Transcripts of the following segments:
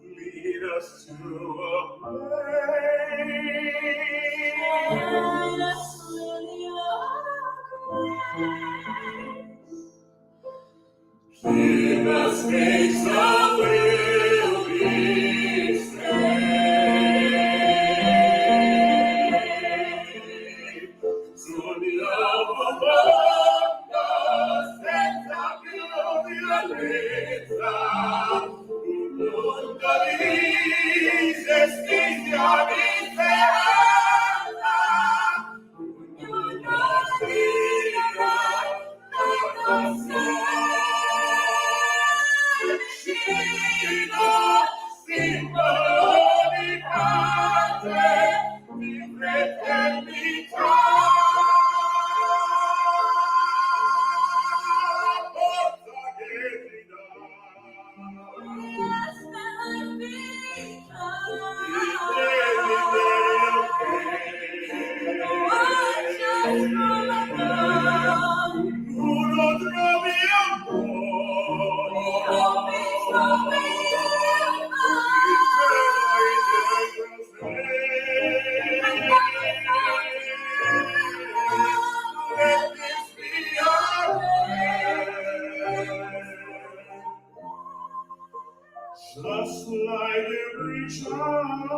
Lead us to a place. Give us faith that will be saved. To the overwhelmed, senza più violenza, nunca dice spizia di speranza, nunca spira, nunca Vicino, simbolo di pace, di fraternità. Forza che ti dà. Uno trovi just like every child.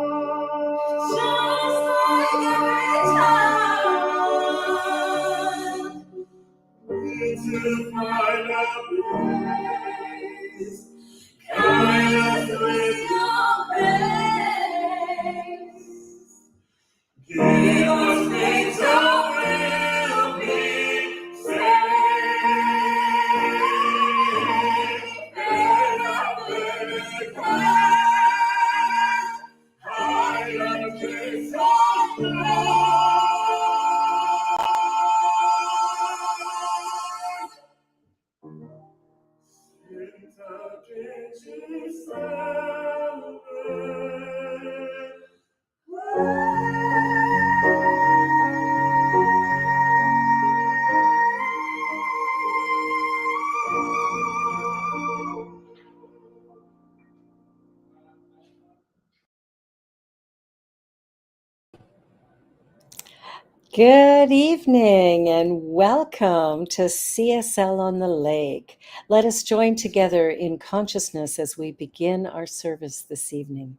To find a place, guide us with your grace. Give us faith that will be saved. And hide us in some Good evening and welcome to CSL on the Lake. Let us join together in consciousness as we begin our service this evening.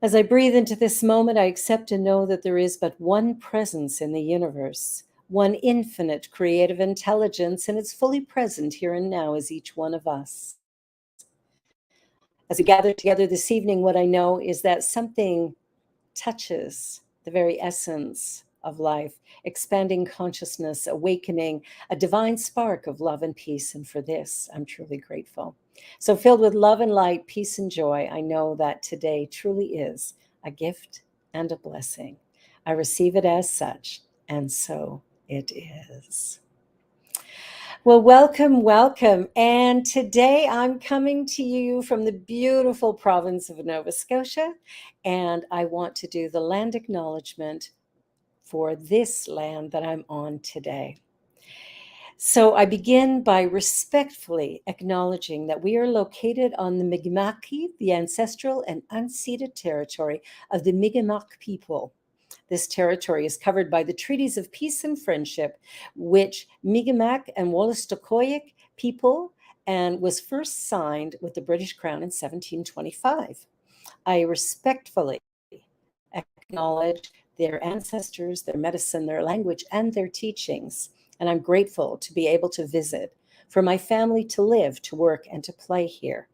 As I breathe into this moment, I accept and know that there is but one presence in the universe, one infinite creative intelligence, and it's fully present here and now as each one of us. As we gather together this evening, what I know is that something touches the very essence of life, expanding consciousness, awakening a divine spark of love and peace. And for this, I'm truly grateful. So filled with love and light, peace and joy, I know that today truly is a gift and a blessing. I receive it as such, and so it is. Well, welcome, welcome. And today I'm coming to you from the beautiful province of Nova Scotia, and I want to do the land acknowledgement for this land that I'm on today. So I begin by respectfully acknowledging that we are located on the Mi'kmaq, the ancestral and unceded territory of the Mi'kmaq people. This territory is covered by the treaties of peace and friendship, which Mi'kmaq and Wolastoqiyik people, and was first signed with the British Crown in 1725. I respectfully acknowledge their ancestors, their medicine, their language, and their teachings. And I'm grateful to be able to visit, for my family to live, to work, and to play here.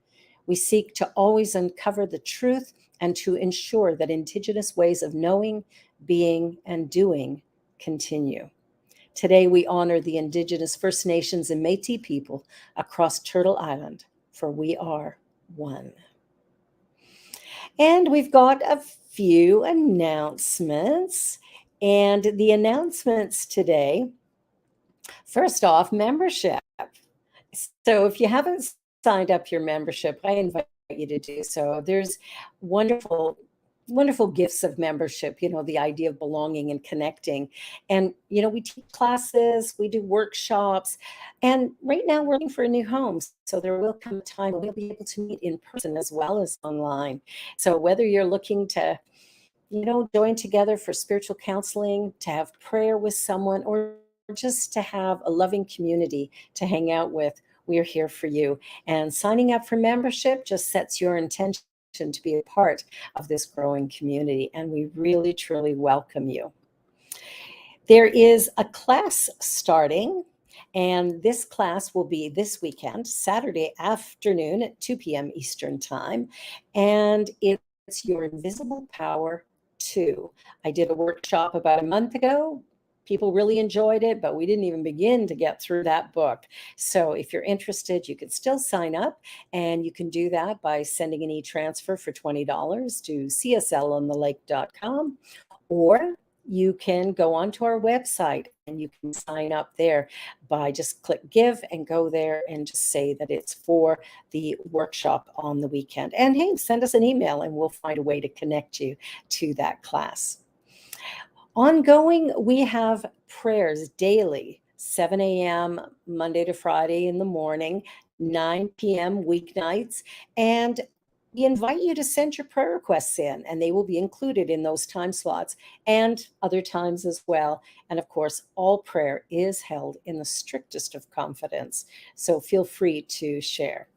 We seek to always uncover the truth and to ensure that Indigenous ways of knowing, being, and doing continue. Today, we honor the Indigenous First Nations and Métis people across Turtle Island, for we are one. And we've got a few announcements. And the announcements today, first off, membership. So if you haven't signed up your membership, I invite you to do so. There's wonderful gifts of membership, the idea of belonging and connecting. And, we teach classes, we do workshops, and right now we're looking for a new home. So there will come a time when we'll be able to meet in person as well as online. So whether you're looking to, join together for spiritual counseling, to have prayer with someone, or just to have a loving community to hang out with, we are here for you. And signing up for membership just sets your intention to be a part of this growing community, and we really, truly welcome you. There is a class starting, and this class will be this weekend, Saturday afternoon at 2 p.m. Eastern Time, and it's Your Invisible Power 2. I did a workshop about a month ago. People really enjoyed it, but we didn't even begin to get through that book. So if you're interested, you can still sign up, and you can do that by sending an e-transfer for $20 to cslonthelake.com, or you can go onto our website and you can sign up there by just click give and go there and just say that it's for the workshop on the weekend. And hey, send us an email and we'll find a way to connect you to that class. Ongoing, we have prayers daily, 7 a.m. Monday to Friday in the morning, 9 p.m. weeknights, and we invite you to send your prayer requests in, and they will be included in those time slots and other times as well. And of course, all prayer is held in the strictest of confidence, so feel free to share.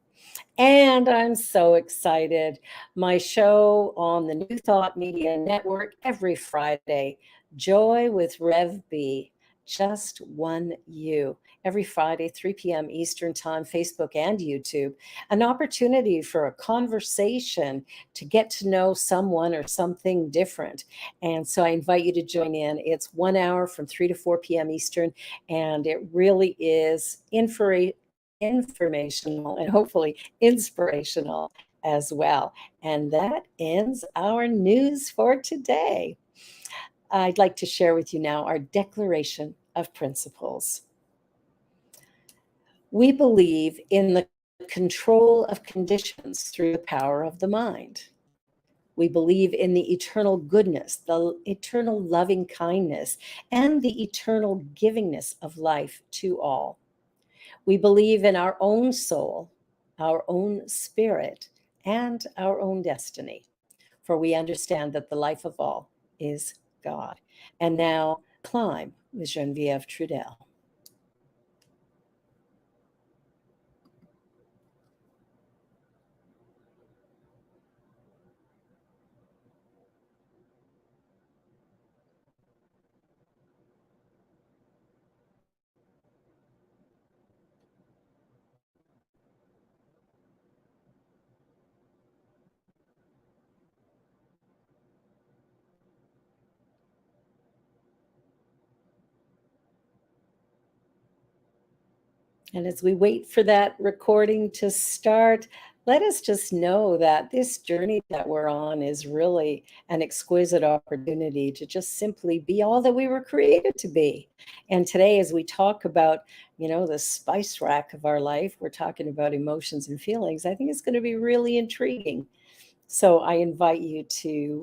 And I'm so excited. My show on the New Thought Media Network every Friday, Joy with Rev B, Just One You, every Friday, 3 p.m. Eastern Time, Facebook and YouTube. An opportunity for a conversation to get to know someone or something different. And so I invite you to join in. It's 1 hour from 3 to 4 p.m. Eastern, and it really is informational and hopefully inspirational as well. And that ends our news for today. I'd like to share with you now our Declaration of Principles. We believe in the control of conditions through the power of the mind. We believe in the eternal goodness, the eternal loving kindness, and the eternal givingness of life to all. We believe in our own soul, our own spirit, and our own destiny, for we understand that the life of all is God. And now, Climb with Geneviève Trudel. And as we wait for that recording to start, let us just know that this journey that we're on is really an exquisite opportunity to just simply be all that we were created to be. And today, as we talk about, the spice rack of our life, we're talking about emotions and feelings. I think it's going to be really intriguing. So I invite you to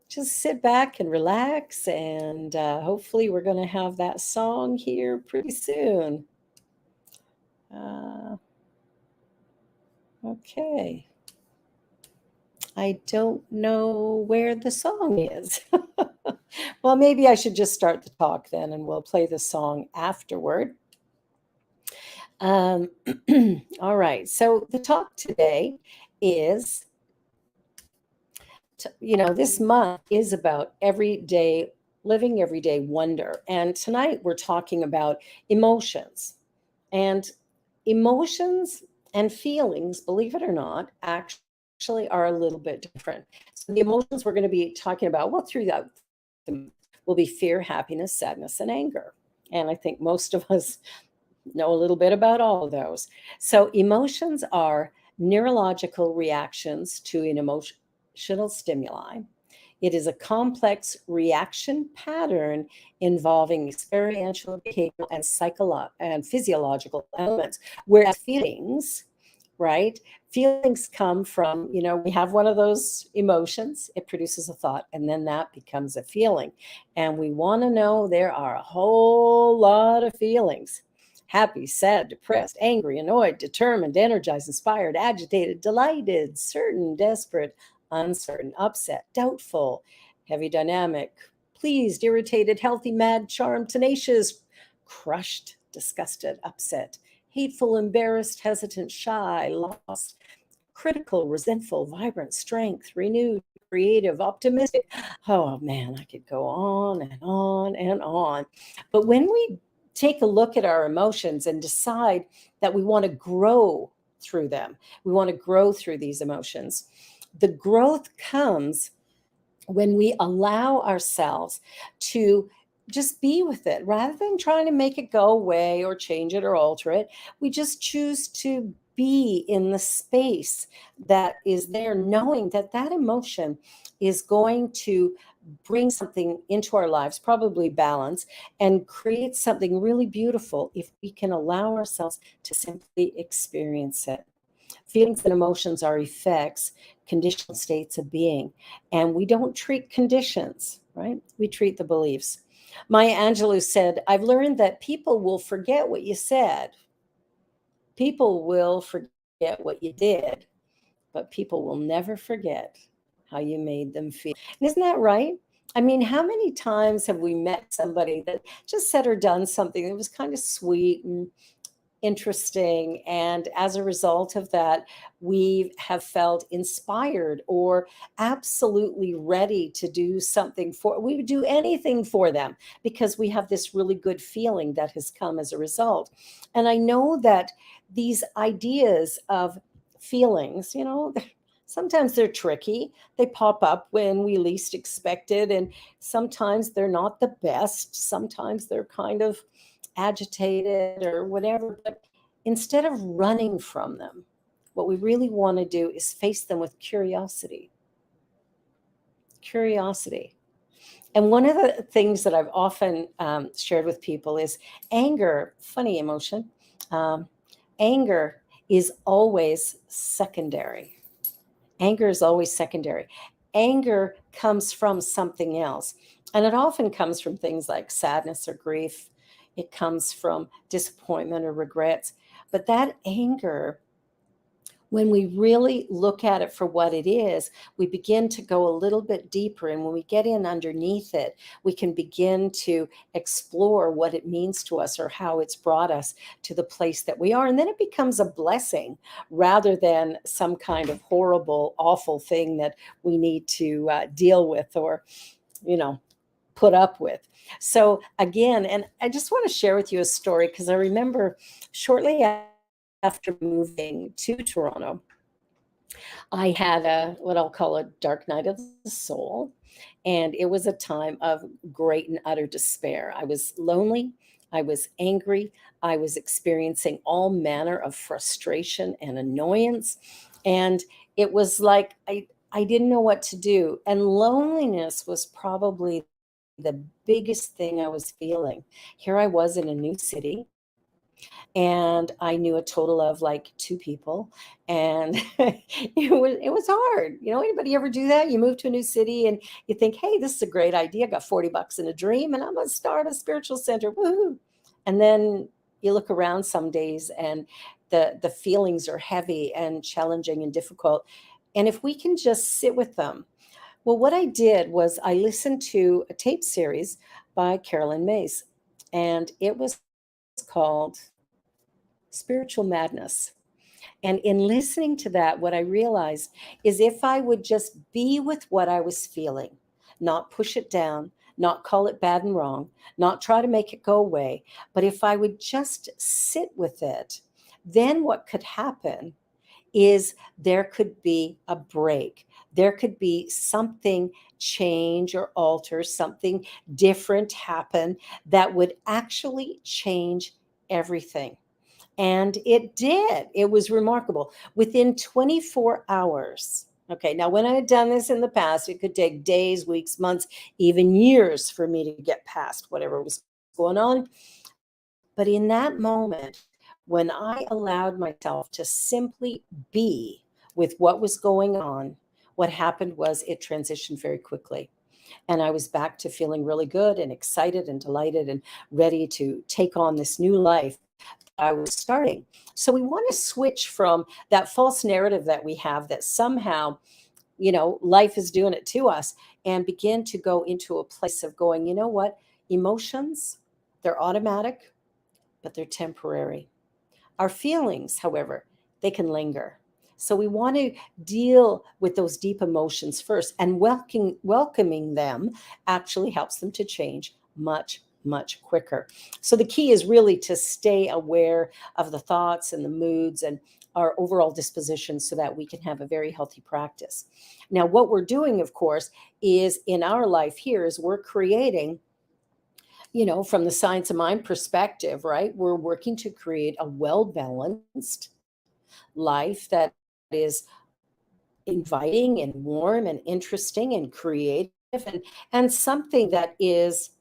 just sit back and relax, and hopefully we're going to have that song here pretty soon. Okay. I don't know where the song is. Well, maybe I should just start the talk then, and we'll play the song afterward. All right. So the talk today is, this month is about living everyday wonder. And tonight we're talking about emotions. And emotions and feelings, believe it or not, actually are a little bit different. So the emotions we're going to be talking about, throughout the will be fear, happiness, sadness, and anger. And I think most of us know a little bit about all of those. So emotions are neurological reactions to an emotional stimuli. It is a complex reaction pattern involving experiential, behavioral, and psychological and physiological elements. Whereas feelings, right? Feelings come from, we have one of those emotions, it produces a thought, and then that becomes a feeling. And we want to know there are a whole lot of feelings: happy, sad, depressed, angry, annoyed, determined, energized, inspired, agitated, delighted, certain, desperate, uncertain, upset, doubtful, heavy, dynamic, pleased, irritated, healthy, mad, charmed, tenacious, crushed, disgusted, upset, hateful, embarrassed, hesitant, shy, lost, critical, resentful, vibrant, strength, renewed, creative, optimistic. Oh man, I could go on and on and on. But when we take a look at our emotions and decide that we want to grow through them, we want to grow through these emotions, the growth comes when we allow ourselves to just be with it rather than trying to make it go away or change it or alter it. We just choose to be in the space that is there, knowing that that emotion is going to bring something into our lives, probably balance, and create something really beautiful if we can allow ourselves to simply experience it. Feelings and emotions are effects, conditional states of being. And we don't treat conditions, right? We treat the beliefs. Maya Angelou said, I've learned that people will forget what you said. People will forget what you did, but people will never forget how you made them feel. And isn't that right? I mean, how many times have we met somebody that just said or done something that was kind of sweet and interesting, and as a result of that we have felt inspired or absolutely ready to do something for, we would do anything for them because we have this really good feeling that has come as a result. And I know that these ideas of feelings, sometimes they're tricky. They pop up when we least expect it, and sometimes they're not the best. Sometimes they're kind of agitated or whatever. But instead of running from them, what we really want to do is face them with curiosity. Curiosity. And one of the things that I've often shared with people is anger, funny emotion. Um, Anger is always secondary. Anger is always secondary. Anger comes from something else. And it often comes from things like sadness or grief. It comes from disappointment or regrets. But that anger, when we really look at it for what it is, we begin to go a little bit deeper. And when we get in underneath it, we can begin to explore what it means to us or how it's brought us to the place that we are. And then it becomes a blessing rather than some kind of horrible, awful thing that we need to deal with or, you know, put up with. So again, and I just want to share with you a story because I remember shortly after moving to Toronto, I had a what I'll call a dark night of the soul. And it was a time of great and utter despair. I was lonely. I was angry. I was experiencing all manner of frustration and annoyance. And it was like I didn't know what to do. And loneliness was probably the biggest thing I was feeling. Here I was in a new city, and I knew a total of like two people, and it was hard. Anybody ever do that? You move to a new city and you think, hey, this is a great idea. I got $40 in a dream, and I'm gonna start a spiritual center. Woohoo! And then you look around some days, and the feelings are heavy and challenging and difficult. And if we can just sit with them, well, what I did was I listened to a tape series by Carolyn Mays, and it was called Spiritual Madness. And in listening to that, what I realized is if I would just be with what I was feeling, not push it down, not call it bad and wrong, not try to make it go away, but if I would just sit with it, then what could happen is there could be a break. there could be something change or alter, something different happen that would actually change everything. And it did. It was remarkable. Within 24 hours. Okay, now when I had done this in the past, it could take days, weeks, months, even years for me to get past whatever was going on. But in that moment, when I allowed myself to simply be with what was going on, what happened was it transitioned very quickly. And I was back to feeling really good and excited and delighted and ready to take on this new life I was starting. So we want to switch from that false narrative that we have that somehow, life is doing it to us, and begin to go into a place of going, you know what? Emotions, they're automatic, but they're temporary. Our feelings, however, they can linger. So we want to deal with those deep emotions first, and welcoming them actually helps them to change much, much quicker. So the key is really to stay aware of the thoughts and the moods and our overall disposition so that we can have a very healthy practice. Now, what we're doing, of course, is in our life here is we're creating, from the science of mind perspective, right? We're working to create a well balanced life that is inviting and warm and interesting and creative, and something that is,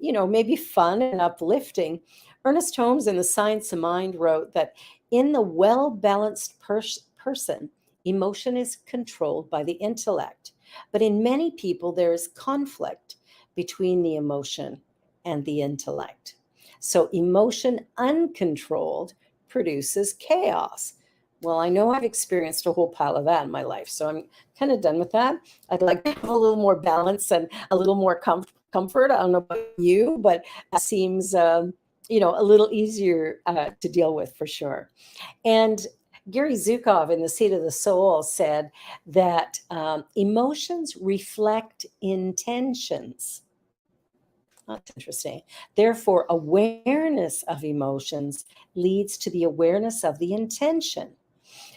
maybe fun and uplifting. Ernest Holmes in The Science of Mind wrote that in the well balanced person, emotion is controlled by the intellect. But in many people, there is conflict between the emotion and the intellect. So emotion uncontrolled produces chaos. Well, I know I've experienced a whole pile of that in my life, so I'm kind of done with that. I'd like to have a little more balance and a little more comfort. I don't know about you, but it seems, a little easier to deal with for sure. And Gary Zukov in The Seat of the Soul said that emotions reflect intentions. That's interesting. Therefore, awareness of emotions leads to the awareness of the intention.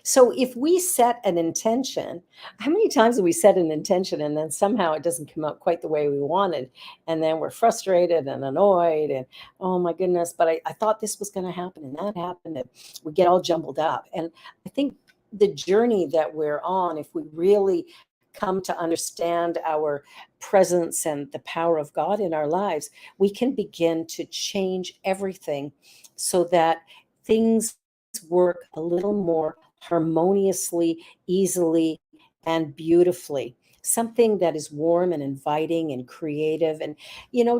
So if we set an intention, how many times have we set an intention and then somehow it doesn't come out quite the way we wanted? And then we're frustrated and annoyed and, oh my goodness, but I thought this was going to happen and that happened. And we get all jumbled up. And I think the journey that we're on, if we really come to understand our presence and the power of God in our lives, we can begin to change everything so that things work a little more harmoniously, easily, and beautifully. Something that is warm and inviting and creative, and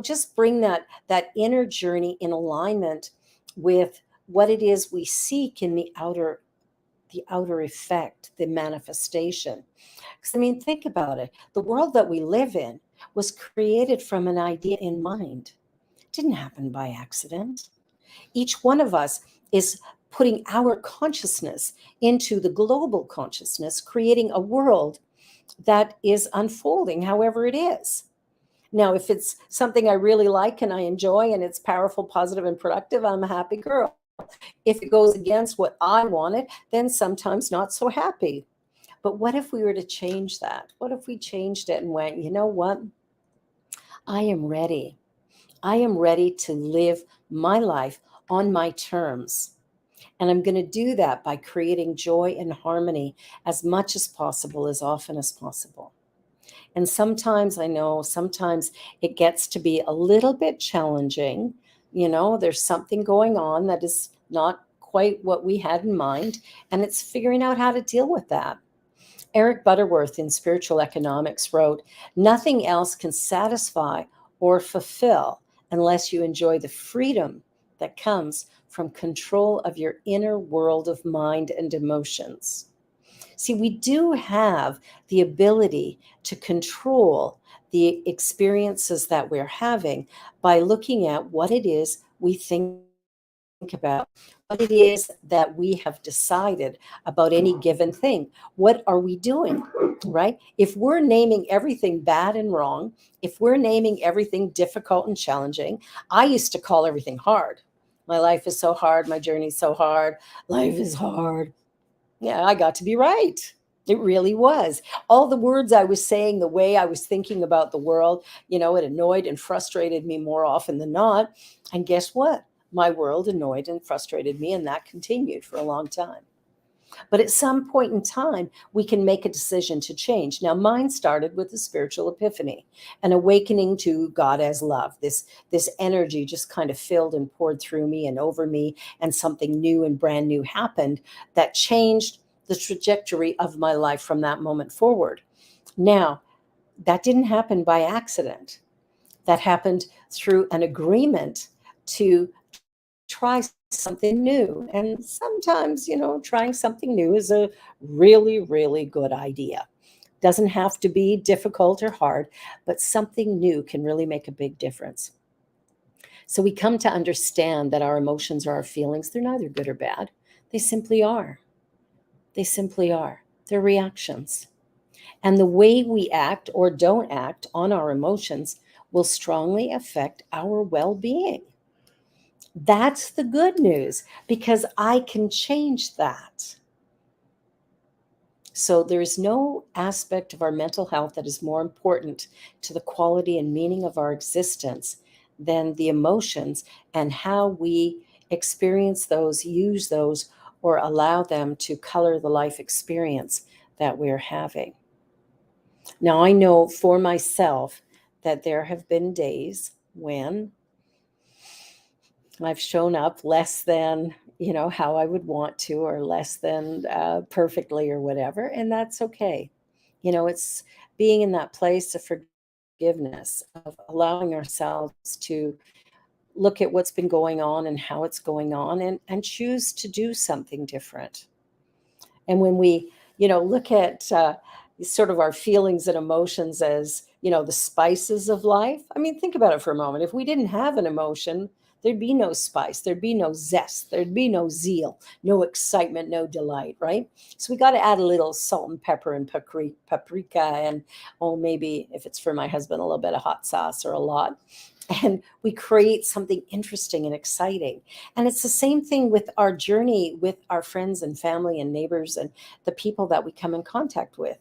just bring that inner journey in alignment with what it is we seek in the outer effect, the manifestation. Because I mean, think about it. The world that we live in was created from an idea in mind. It didn't happen by accident. Each one of us is putting our consciousness into the global consciousness, creating a world that is unfolding however it is. Now, if it's something I really like and I enjoy and it's powerful, positive, and productive, I'm a happy girl. If it goes against what I wanted, then sometimes not so happy. But what if we were to change that? What if we changed it and went, you know what? I am ready. I am ready to live my life on my terms. And I'm going to do that by creating joy and harmony as much as possible, as often as possible. And sometimes I know, sometimes it gets to be a little bit challenging. There's something going on that is not quite what we had in mind, and it's figuring out how to deal with that. Eric Butterworth in Spiritual Economics wrote, "Nothing else can satisfy or fulfill unless you enjoy the freedom that comes from control of your inner world of mind and emotions." See, we do have the ability to control the experiences that we're having by looking at what it is we think about, what it is that we have decided about any given thing. What are we doing, right? If we're naming everything bad and wrong, if we're naming everything difficult and challenging, I used to call everything hard. My life is so hard. My journey is so hard. Life is hard. Yeah, I got to be right. It really was. All the words I was saying, the way I was thinking about the world, it annoyed and frustrated me more often than not. And guess what? My world annoyed and frustrated me, and that continued for a long time. But at some point in time, we can make a decision to change. Now, mine started with a spiritual epiphany, an awakening to God as love. This energy just kind of filled and poured through me and over me, and something new and brand new happened that changed the trajectory of my life from that moment forward. Now, that didn't happen by accident. That happened through an agreement to try something new. And sometimes, trying something new is a really, really good idea. Doesn't have to be difficult or hard, but something new can really make a big difference. So we come to understand that our emotions or our feelings, they're neither good or bad. They simply are. They simply are. They're reactions. And the way we act or don't act on our emotions will strongly affect our well being. That's the good news, because I can change that. So there's no aspect of our mental health that is more important to the quality and meaning of our existence than the emotions and how we experience those, use those, or allow them to color the life experience that we're having. Now, I know for myself that there have been days when I've shown up less than, how I would want to, or less than perfectly or whatever. And that's okay. It's being in that place of forgiveness, of allowing ourselves to look at what's been going on and how it's going on, and choose to do something different. And when we, look at sort of our feelings and emotions as, the spices of life, I mean, think about it for a moment. If we didn't have an emotion, there'd be no spice, there'd be no zest, there'd be no zeal, no excitement, no delight, right? So we got to add a little salt and pepper and paprika, and, oh, maybe if it's for my husband, a little bit of hot sauce or a lot. And we create something interesting and exciting. And it's the same thing with our journey with our friends and family and neighbors and the people that we come in contact with.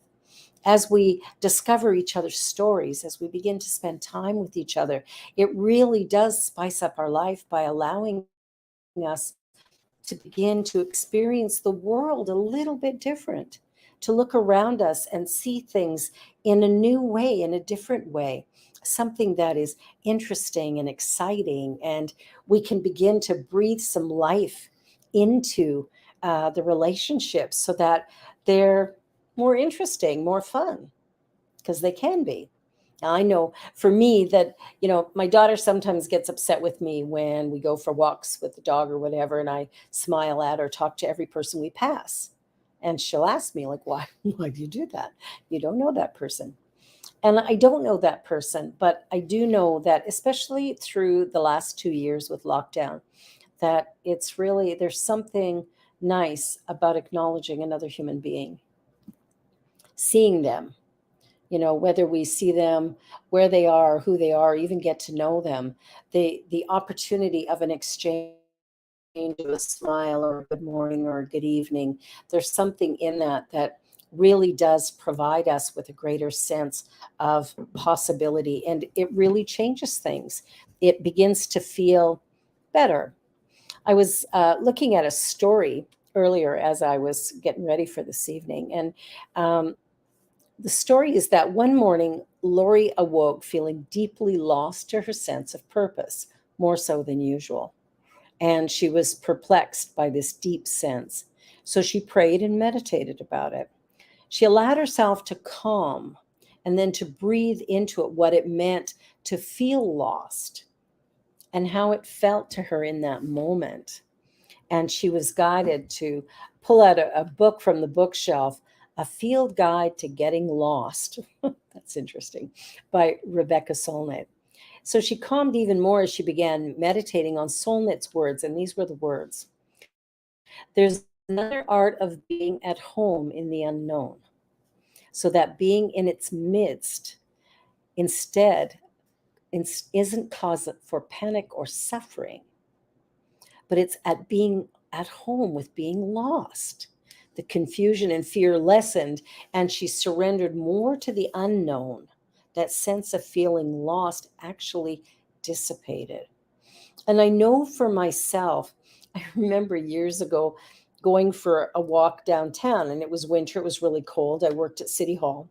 As we discover each other's stories, as we begin to spend time with each other, it really does spice up our life by allowing us to begin to experience the world a little bit different, to look around us and see things in a new way, in a different way, something that is interesting and exciting. And we can begin to breathe some life into the relationships so that they're more interesting, more fun, because they can be. I know for me that, my daughter sometimes gets upset with me when we go for walks with the dog or whatever, and I smile at or talk to every person we pass. And she'll ask me, like, why do you do that? You don't know that person. And I don't know that person, but I do know that, especially through the last 2 years with lockdown, that it's really, there's something nice about acknowledging another human being, seeing them, whether we see them where they are, who they are, even get to know them, the opportunity of an exchange of a smile or a good morning or a good evening, there's something in that really does provide us with a greater sense of possibility, and it really changes things. It begins to feel better. I was looking at a story earlier as I was getting ready for this evening, and the story is that one morning, Lori awoke feeling deeply lost to her sense of purpose, more so than usual. And she was perplexed by this deep sense. So she prayed and meditated about it. She allowed herself to calm and then to breathe into it what it meant to feel lost and how it felt to her in that moment. And she was guided to pull out a book from the bookshelf, A Field Guide to Getting Lost. That's interesting, by Rebecca Solnit. So she calmed even more as she began meditating on Solnit's words, and these were the words: there's another art of being at home in the unknown, so that being in its midst instead isn't cause for panic or suffering, but it's at being at home with being lost. The confusion and fear lessened, and she surrendered more to the unknown. That sense of feeling lost actually dissipated. And I know for myself, I remember years ago going for a walk downtown, and it was winter, it was really cold. I worked at City Hall.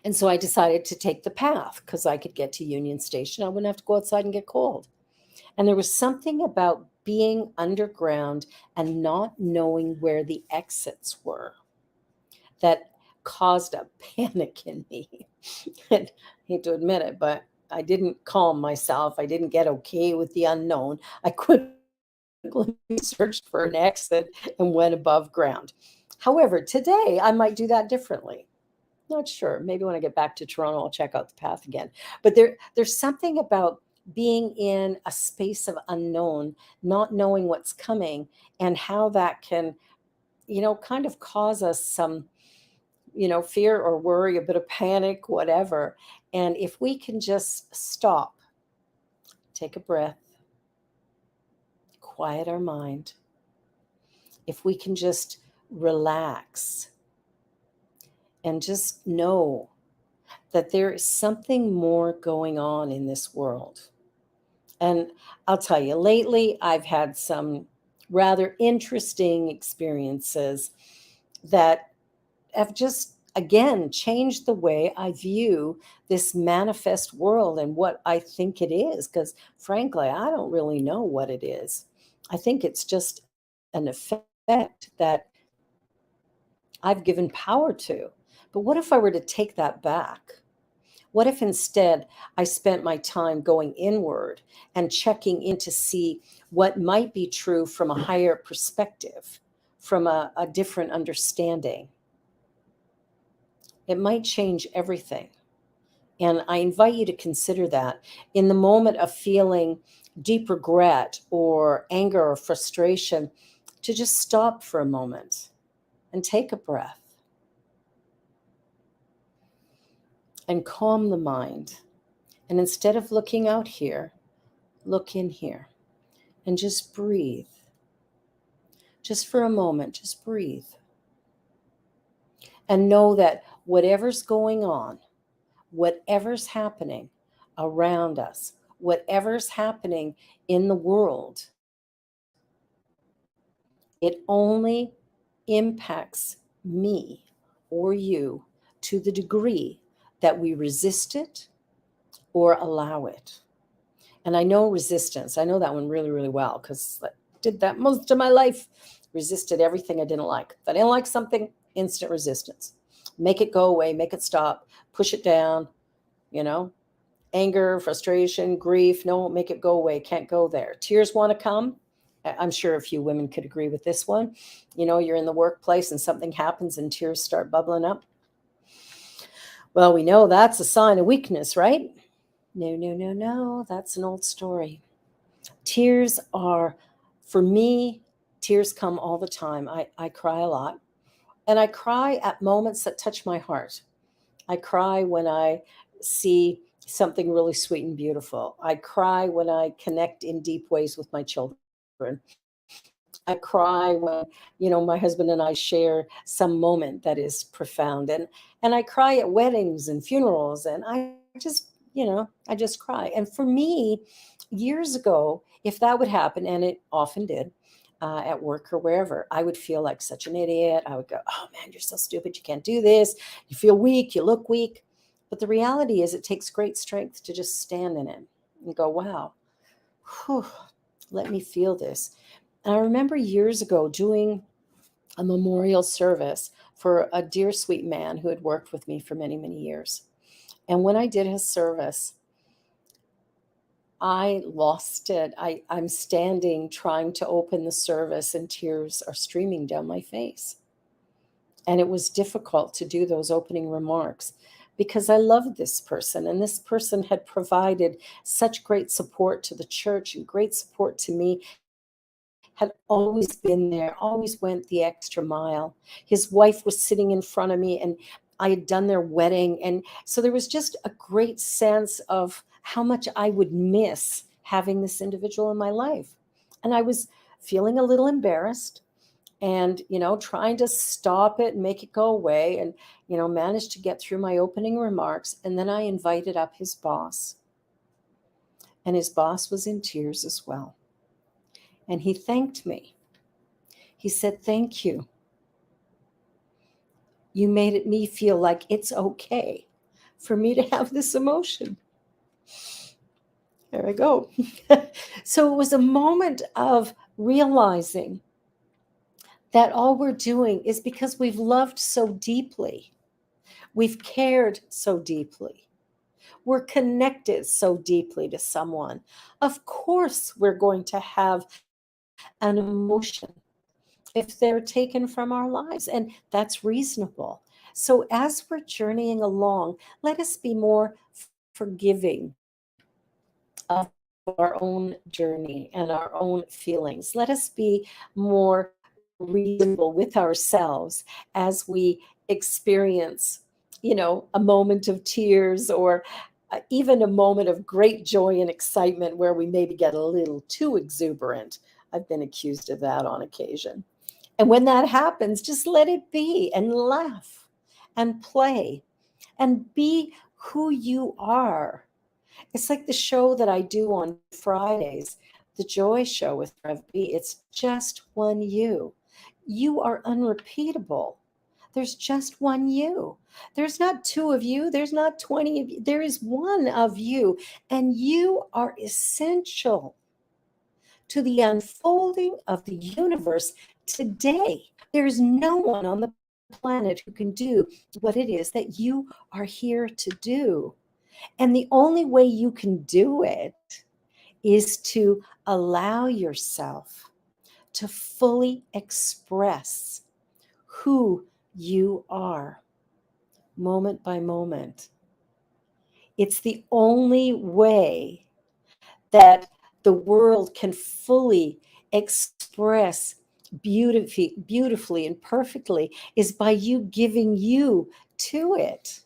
And so I decided to take the path because I could get to Union Station. I wouldn't have to go outside and get cold. And there was something about being underground and not knowing where the exits were that caused a panic in me. And I hate to admit it, but I didn't calm myself. I didn't get okay with the unknown. I quickly searched for an exit and went above ground. However, today I might do that differently. Not sure. Maybe when I get back to Toronto, I'll check out the path again. But there's something about being in a space of unknown, not knowing what's coming, and how that can, kind of cause us some, fear or worry, a bit of panic, whatever. And if we can just stop, take a breath, quiet our mind, if we can just relax and just know that there is something more going on in this world. And I'll tell you, lately I've had some rather interesting experiences that have just, again, changed the way I view this manifest world and what I think it is. Because frankly, I don't really know what it is. I think it's just an effect that I've given power to. But what if I were to take that back? What if instead I spent my time going inward and checking in to see what might be true from a higher perspective, from a different understanding? It might change everything. And I invite you to consider that in the moment of feeling deep regret or anger or frustration, to just stop for a moment and take a breath and calm the mind. And instead of looking out here, look in here and just breathe. Just for a moment, just breathe. And know that whatever's going on, whatever's happening around us, whatever's happening in the world, it only impacts me or you to the degree that we resist it or allow it. And I know resistance, I know that one really, really well because I did that most of my life. Resisted everything I didn't like. If I didn't like something, instant resistance. Make it go away, make it stop, push it down, you know, anger, frustration, grief. No, make it go away. Can't go there. Tears want to come. I'm sure a few women could agree with this one. You're in the workplace and something happens and tears start bubbling up. Well, we know that's a sign of weakness, right? No, no, no, no. That's an old story. Tears are, for me, tears come all the time. I cry a lot. And I cry at moments that touch my heart. I cry when I see something really sweet and beautiful. I cry when I connect in deep ways with my children. I cry when, my husband and I share some moment that is profound. And I cry at weddings and funerals. And I just cry. And for me, years ago, if that would happen, and it often did, at work or wherever, I would feel like such an idiot. I would go, oh man, you're so stupid. You can't do this. You feel weak. You look weak. But the reality is, it takes great strength to just stand in it and go, wow, whew, let me feel this. And I remember years ago doing a memorial service for a dear, sweet man who had worked with me for many, many years. And when I did his service, I lost it. I'm standing trying to open the service, and tears are streaming down my face. And it was difficult to do those opening remarks because I loved this person, and this person had provided such great support to the church and great support to me, had always been there, always went the extra mile. His wife was sitting in front of me, and I had done their wedding. And so there was just a great sense of how much I would miss having this individual in my life. And I was feeling a little embarrassed, and, trying to stop it and make it go away, and, managed to get through my opening remarks. And then I invited up his boss, and his boss was in tears as well. And he thanked me. He said, "Thank you. You made me feel like it's okay for me to have this emotion." There I go. So it was a moment of realizing that all we're doing is because we've loved so deeply. We've cared so deeply. We're connected so deeply to someone. Of course, we're going to have an emotion if they're taken from our lives, and that's reasonable. So, as we're journeying along, let us be more forgiving of our own journey and our own feelings. Let us be more reasonable with ourselves as we experience, a moment of tears, or even a moment of great joy and excitement where we maybe get a little too exuberant. I've been accused of that on occasion. And when that happens, just let it be and laugh and play and be who you are. It's like the show that I do on Fridays, the Joy Show with Rev B. It's just one you. You are unrepeatable. There's just one you. There's not two of you. There's not 20 of you. There is one of you. And you are essential to the unfolding of the universe today. There's no one on the planet who can do what it is that you are here to do. And the only way you can do it is to allow yourself to fully express who you are, moment by moment. It's the only way that the world can fully express beautifully and perfectly, is by you giving you to it.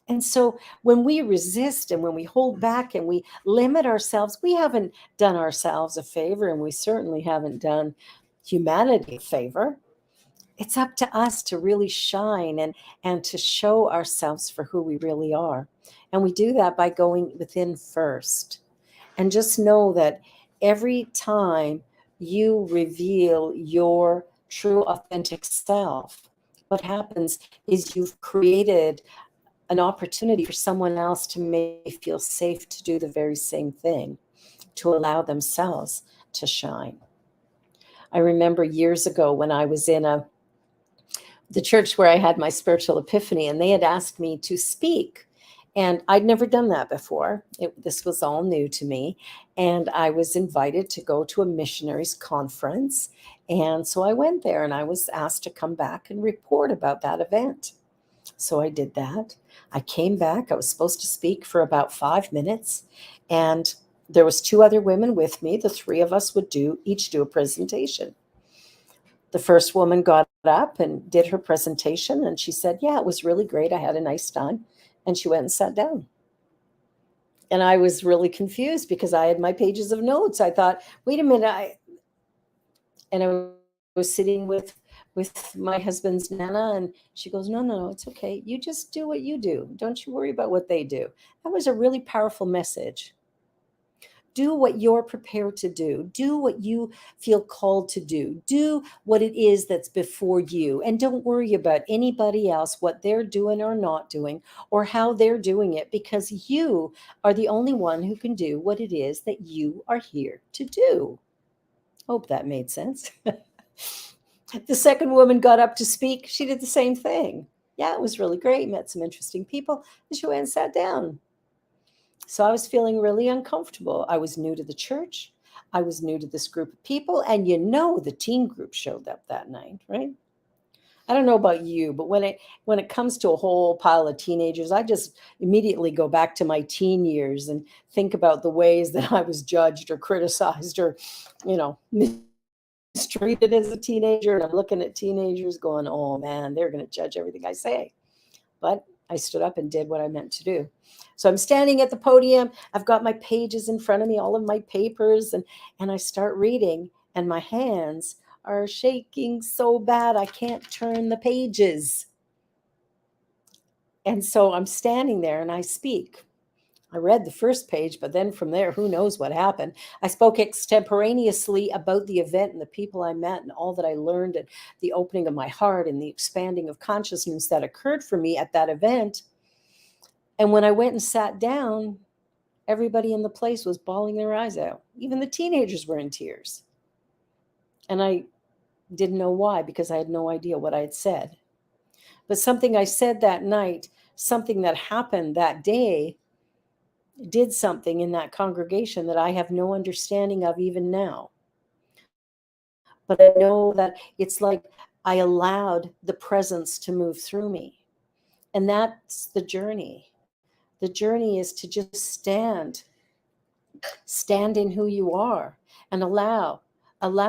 And so when we resist and when we hold back and we limit ourselves, we haven't done ourselves a favor, and we certainly haven't done humanity a favor. It's up to us to really shine and to show ourselves for who we really are. And we do that by going within first. And just know that every time you reveal your true, authentic self, what happens is you've created an opportunity for someone else to may feel safe to do the very same thing, to allow themselves to shine. I remember years ago when I was in the church where I had my spiritual epiphany, and they had asked me to speak. And I'd never done that before. This was all new to me. And I was invited to go to a missionaries conference. And so I went there, and I was asked to come back and report about that event. So I did that. I came back. I was supposed to speak for about 5 minutes. And there was two other women with me. The three of us would each do a presentation. The first woman got up and did her presentation, and she said, "Yeah, it was really great. I had a nice time." And she went and sat down. And I was really confused because I had my pages of notes. I thought, wait a minute. And I was sitting with my husband's Nana, and she goes, "No, no, no, it's okay. You just do what you do. Don't you worry about what they do." That was a really powerful message. Do what you're prepared to do. Do what you feel called to do. Do what it is that's before you. And don't worry about anybody else, what they're doing or not doing, or how they're doing it, because you are the only one who can do what it is that you are here to do. Hope that made sense. The second woman got up to speak. She did the same thing. Yeah, it was really great. Met some interesting people. And she went and sat down. So I was feeling really uncomfortable. I was new to the church. I was new to this group of people. And the teen group showed up that night, right? I don't know about you, but when it comes to a whole pile of teenagers, I just immediately go back to my teen years and think about the ways that I was judged or criticized or, mistreated as a teenager. And I'm looking at teenagers going, oh man, they're going to judge everything I say. But I stood up and did what I meant to do. So I'm standing at the podium. I've got my pages in front of me, all of my papers, and I start reading, and my hands are shaking so bad I can't turn the pages. And so I'm standing there and I speak. I read the first page, but then from there, who knows what happened. I spoke extemporaneously about the event and the people I met and all that I learned and the opening of my heart and the expanding of consciousness that occurred for me at that event. And when I went and sat down, everybody in the place was bawling their eyes out. Even the teenagers were in tears. And I didn't know why, because I had no idea what I had said. But something I said that night, something that happened that day, did something in that congregation that I have no understanding of even now. But I know that it's like I allowed the presence to move through me. And that's the journey. The journey is to just stand in who you are and allow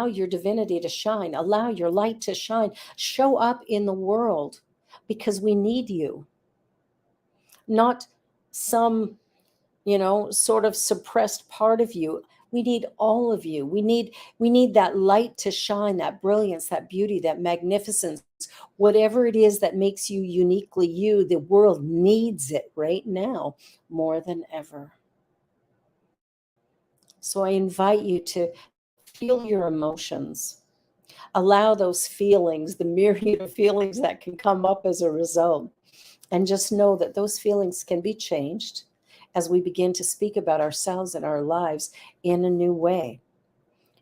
your divinity to shine, allow your light to shine, show up in the world, because we need you. Not some, sort of suppressed part of you. We need all of you. We need that light to shine, that brilliance, that beauty, that magnificence, whatever it is that makes you uniquely you. The world needs it right now more than ever. So I invite you to feel your emotions. Allow those feelings, the myriad of feelings that can come up as a result. And just know that those feelings can be changed as we begin to speak about ourselves and our lives in a new way.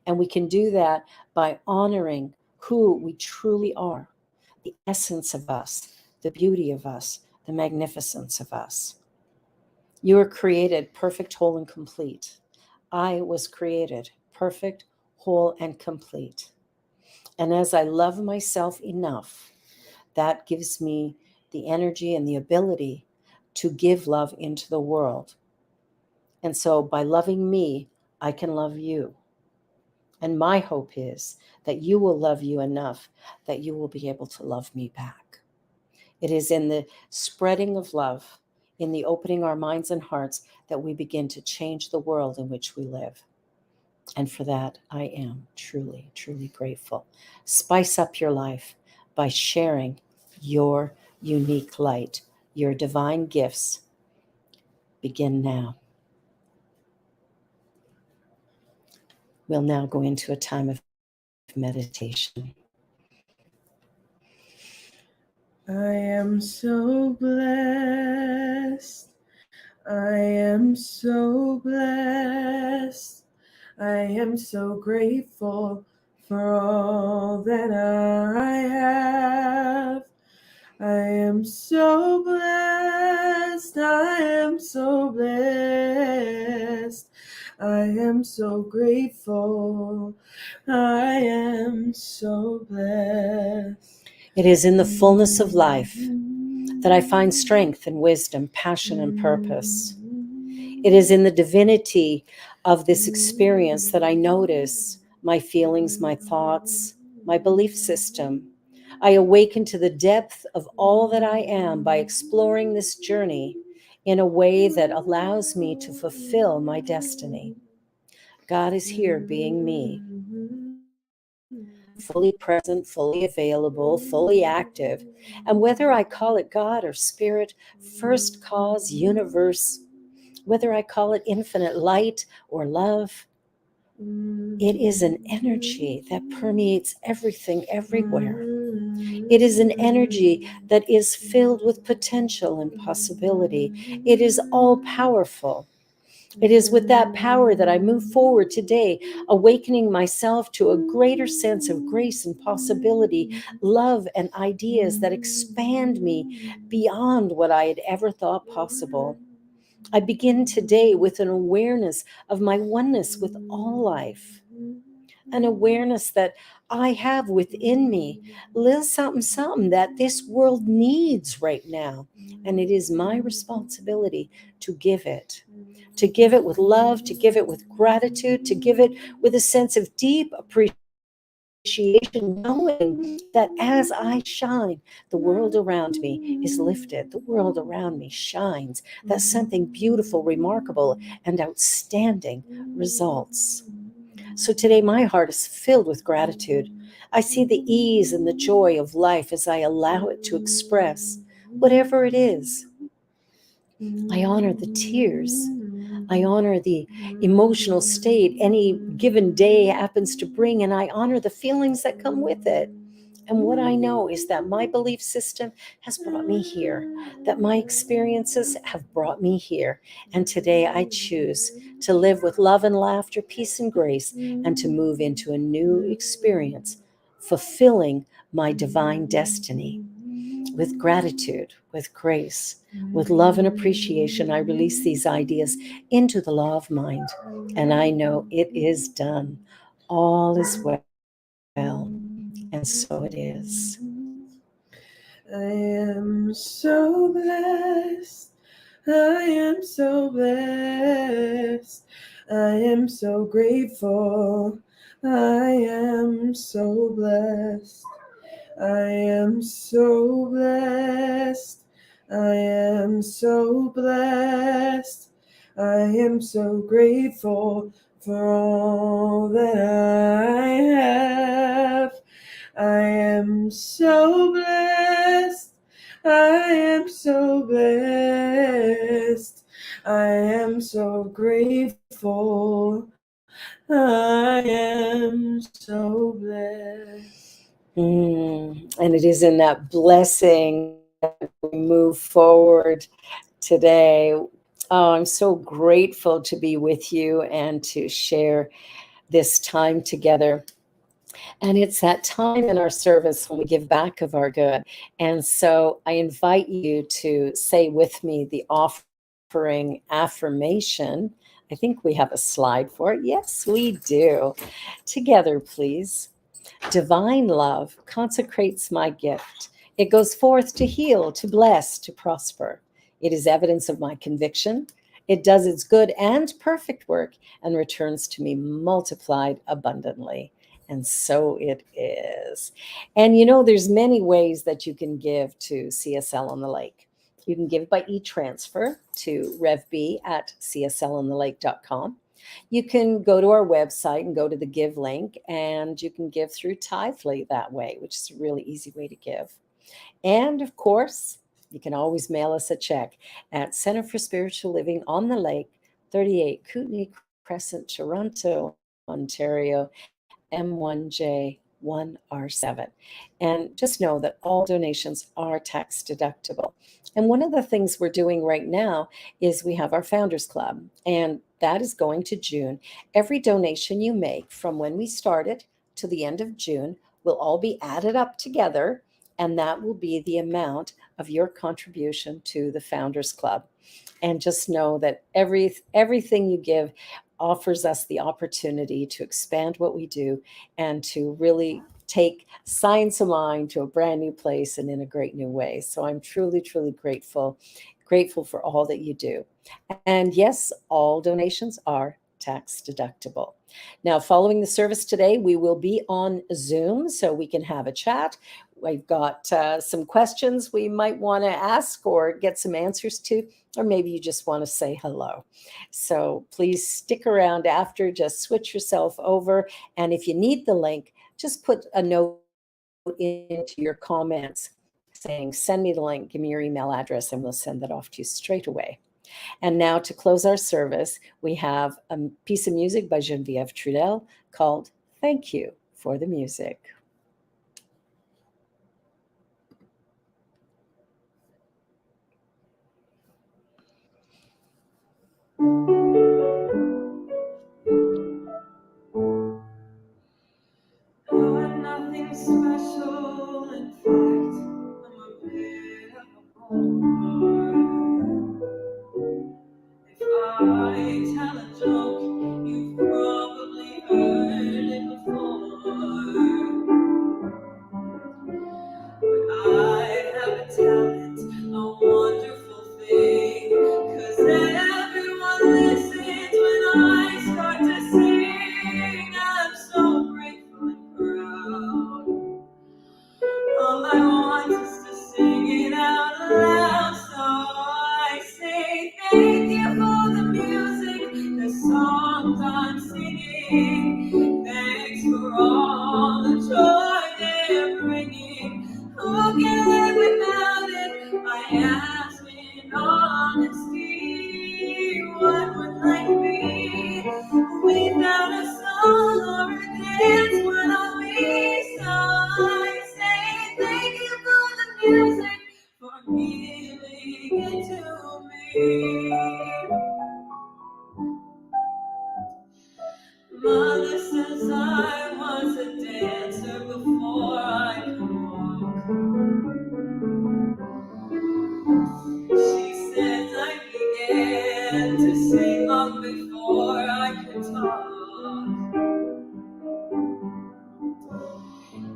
And we can do that by honoring who we truly are, the essence of us, the beauty of us, the magnificence of us. You were created perfect, whole, and complete. I was created perfect, whole, and complete. And as I love myself enough, that gives me the energy and the ability to give love into the world. And so by loving me, I can love you. And my hope is that you will love you enough that you will be able to love me back. It is in the spreading of love, in the opening our minds and hearts, that we begin to change the world in which we live. And for that, I am truly, truly grateful. Spice up your life by sharing your unique light, your divine gifts. Begin now. We'll now go into a time of meditation. I am so blessed. I am so blessed. I am so grateful for all that I have. I am so blessed. I am so blessed. I am so grateful. I am so blessed. It is in the fullness of life that I find strength and wisdom, passion and purpose. It is in the divinity of this experience that I notice my feelings, my thoughts, my belief system. I awaken to the depth of all that I am by exploring this journey in a way that allows me to fulfill my destiny. God is here being me, fully present, fully available, fully active. And whether I call it God or spirit, first cause, universe, whether I call it infinite light or love, it is an energy that permeates everything everywhere. It is an energy that is filled with potential and possibility. It is all powerful. It is with that power that I move forward today, awakening myself to a greater sense of grace and possibility, love and ideas that expand me beyond what I had ever thought possible. I begin today with an awareness of my oneness with all life, an awareness that I have within me little something that this world needs right now. And it is my responsibility to give it with love, to give it with gratitude, to give it with a sense of deep appreciation, knowing that as I shine, the world around me is lifted, the world around me shines, that something beautiful, remarkable, and outstanding results. So today, my heart is filled with gratitude. I see the ease and the joy of life as I allow it to express whatever it is. I honor the tears. I honor the emotional state any given day happens to bring, and I honor the feelings that come with it. And what I know is that my belief system has brought me here, that my experiences have brought me here. And today I choose to live with love and laughter, peace and grace, and to move into a new experience, fulfilling my divine destiny. With gratitude, with grace, with love and appreciation, I release these ideas into the law of mind. And I know it is done. All is well. And so it is. I am so blessed. I am so blessed. I am so grateful. I am so blessed. I am so blessed. I am so blessed. I am so grateful for all that I have. I am so blessed. I am so blessed. I am so grateful. I am so blessed. And it is in that blessing that we move forward today. Oh, I'm so grateful to be with you and to share this time together. And it's that time in our service when we give back of our good. And so I invite you to say with me the offering affirmation. I think we have a slide for it. Yes, we do. Together, please. Divine love consecrates my gift. It goes forth to heal, to bless, to prosper. It is evidence of my conviction. It does its good and perfect work and returns to me multiplied abundantly. And so it is. And you know, there's many ways that you can give to CSL on the Lake. You can give by e-transfer to revb@cslonthelake.com. You can go to our website and go to the give link, and you can give through Tithely that way, which is a really easy way to give. And of course, you can always mail us a check at Center for Spiritual Living on the Lake, 38 Kootenay Crescent, Toronto, Ontario, M1J1R7. And just know that all donations are tax deductible. And one of the things we're doing right now is we have our Founders Club, and that is going to June. Every donation you make from when we started to the end of June will all be added up together, and that will be the amount of your contribution to the Founders Club. And just know that everything you give offers us the opportunity to expand what we do and to really take Science of Mind to a brand new place and in a great new way. So I'm truly, truly grateful for all that you do. And yes, all donations are tax deductible. Now, following the service today, we will be on Zoom so we can have a chat. We've got some questions we might want to ask or get some answers to, or maybe you just want to say hello. So please stick around after, just switch yourself over. And if you need the link, just put a note into your comments saying, send me the link, give me your email address, and we'll send that off to you straight away. And now to close our service, we have a piece of music by Geneviève Trudel called Thank You for the Music. I'm nothing special, in fact, I'm a bit of a bore. If I tell a joke, you've probably heard it before. But I have a talent, a wonderful thing, 'cause everyone listens when I start to sing. I'm so grateful and proud. All I want is to sing it out loud, so I say thank you for the music, the songs I'm singing. dance, what are we? So I say thank you for the music, for giving it to me. Mother says I was a dancer before I could walk. She says I began to sing long before I could talk.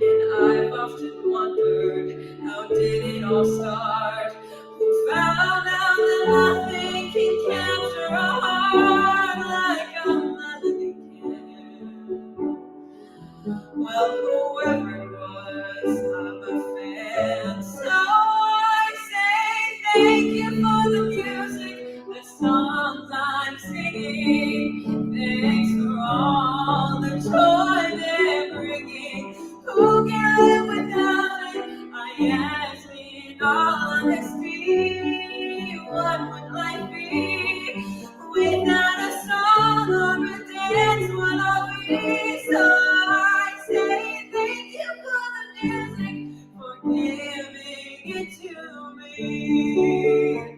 And I've often wondered, how did it all start? Who found out that nothing can capture a heart like a melody can? Well, whoever it was, I'm a fan. So I say thank you for the music, the songs I'm singing. Thanks for all the joy they're bringing. Who can live without it? I ask in all honesty. What would life be without a song or a dance? What are we? So I say thank you for the music, for giving it to me.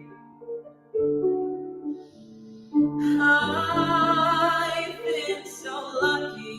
I've been so lucky.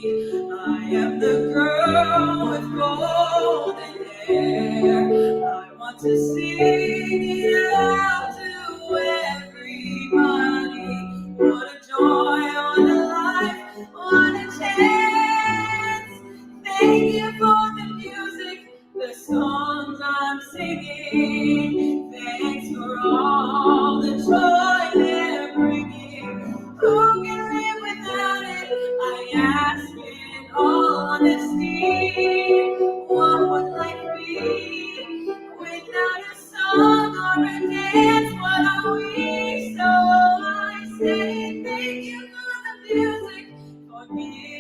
I am the girl with golden hair. I want to sing it out to everybody. What a joy, what a life, what a chance. Thank you for the music, the songs I'm singing. Thanks for all the joy they're bringing. Who can live without it? I ask in all honesty. What would life be without a song or a dance? What are we? So I say thank you for the music, for me.